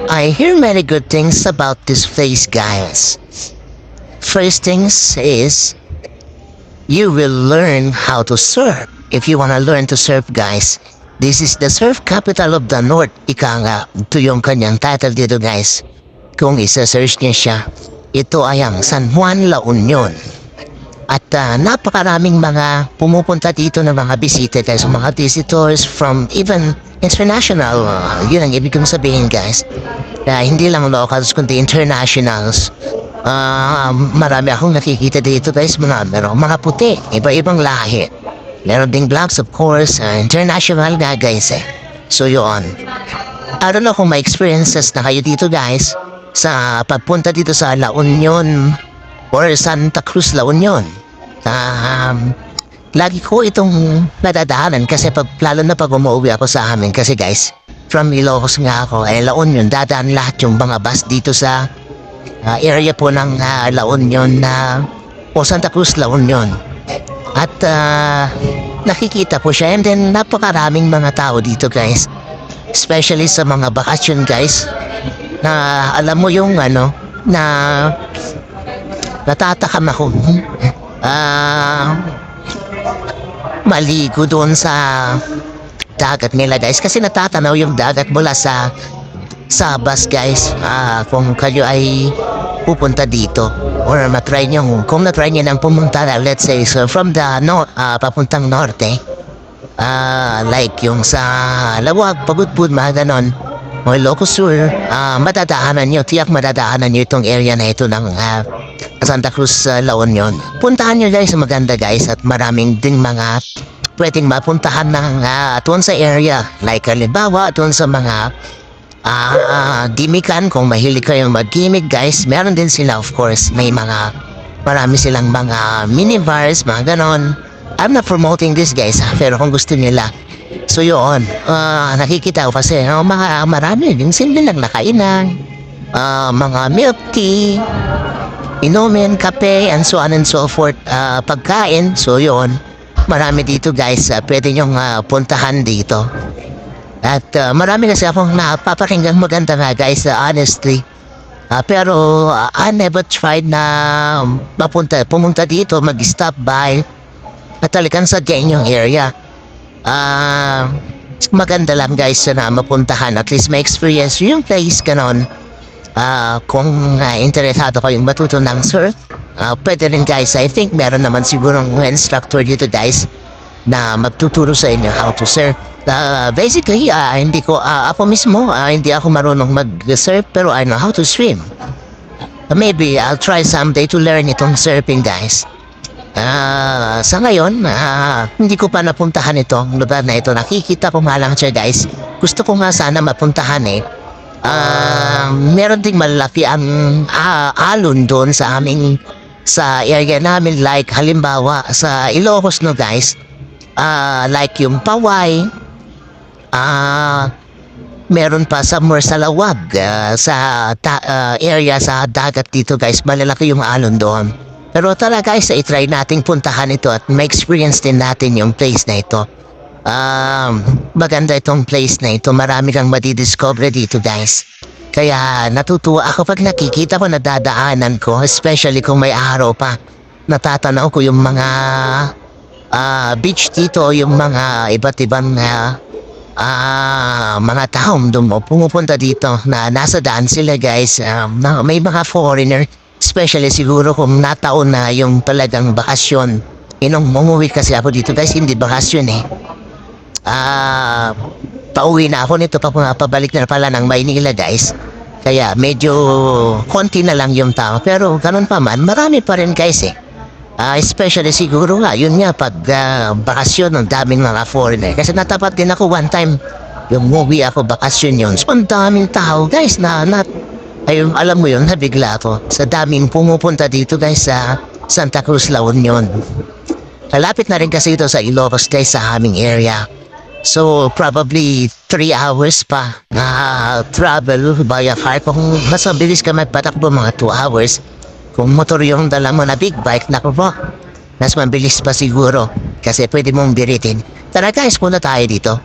I hear many good things about this place, guys. First things is you will learn how to surf. If you wanna learn to surf, guys, this is the surf capital of the North. Ika nga, ito yung kanyang title dito, guys. Kung isa-search niya siya, ito ay ang San Juan, La Union. At napakaraming mga pumupunta dito na mga bisita, guys, mga visitors from even international. Yun ang ibig kong sabihin, guys. Hindi lang locals, kundi internationals. Marami akong nakikita dito, guys, mga puti, iba-ibang lahi. Meron ding blacks, of course, international nga, guys, eh. So, yun. I don't know kung may experiences na kayo dito, guys, sa pagpunta dito sa La Union or Santa Cruz, La Union. Lagi ko itong nadadaanan kasi lalo na pag umuwi ako sa amin. Kasi, guys, from Ilocos nga ako, La Union, dadaan lahat yung mga bus dito sa area po ng La Union o Santa Cruz, La Union. At nakikita po siya, and then napakaraming mga tao dito, guys, especially sa mga bakasyon, guys, na alam mo yung na natatakam ako maligo doon sa dagat nila, guys, kasi natatanaw yung dagat mula sa bus, guys. Kung kayo ay pupunta dito or matry nyo, kung natry nyo nang pumunta, let's say, so from the papuntang norte, like yung sa Lawag, Pagudpud, mga ganon, o Ilocos Sur, madadaanan nyo, tiyak madadaanan nyo itong area na ito ng Santa Cruz, La Union. Puntahan nyo, guys, maganda, guys, at maraming ding mga pwedeng mapuntahan ng doon sa area, like halimbawa doon sa mga gimikan. Kung mahilig kayong mag-gimmick, guys, meron din sila, of course. Marami silang mga minibars, mga ganon. I'm not promoting this, guys, pero kung gusto nila. So yun, nakikita ko kasi marami din simple lang nakainan, mga milk tea, inumin, kape, and so on and so forth, pagkain. So yun, marami dito, guys, pwede nyong puntahan dito. At marami kasi akong napapakinggan maganda nga, guys, honestly. Pero I never tried na pumunta dito, mag-stop by at talagang sa yung area. Maganda lang, guys, na mapuntahan, at least may experience yung place, ganon. Kung interesado kayong matuto ng surf, pwede rin, guys. I think meron naman sigurong instructor dito, guys, na magtuturo sa inyo how to surf. Basically, ako mismo, hindi ako marunong mag-surf, pero I know how to swim. Maybe I'll try someday to learn itong surfing, guys. Sa ngayon, hindi ko pa napuntahan itong lugar na ito. Nakikita ko nga lang siya, guys. Gusto ko nga sana mapuntahan, eh. Meron ding malaki ang alon doon sa area namin, like halimbawa sa Ilocos, no, guys, like yung Paway, meron pa somewhere sa Lawag, sa area sa dagat dito, guys, malalaki yung alon doon. Pero tara, guys, i-try nating puntahan ito at ma-experience din natin yung place na ito. Maganda itong place na ito. Marami kang madidiscover dito, guys. Kaya natutuwa ako pag nakikita ko, nadadaanan ko, especially kung may araw pa. Natatanaw ko yung mga beach dito, yung mga iba't ibang mga taong pumupunta dito na nasa daan sila, guys. May mga foreigner, especially siguro kung nataon na yung talagang bakasyon. Umuwi kasi ako dito, guys, hindi bakasyon, eh. Pauwi na ako nito, pabalik na pala ng Maynila, guys. Kaya medyo konti na lang yung tao, pero ganun pa man, marami pa rin, guys, eh. Especially siguro nga, yun nga, pag bakasyon, ang daming mga foreigner. Kasi natapat din ako one time, yung umuwi ako, bakasyon yun. So, ang daming tao, guys, ayun, alam mo yun, nabigla ako sa daming pumupunta dito, guys, sa Santa Cruz, La Union. Malapit na rin kasi ito sa Ilocos, guys, sa aming area. So, probably 3 hours pa na travel by a car. Kung mas mabilis ka magpatakbo, mga 2 hours. Kung motor yung dala mo na big bike, naku po, mas mabilis pa siguro kasi pwede mong biritin. Tara, guys, punta tayo dito.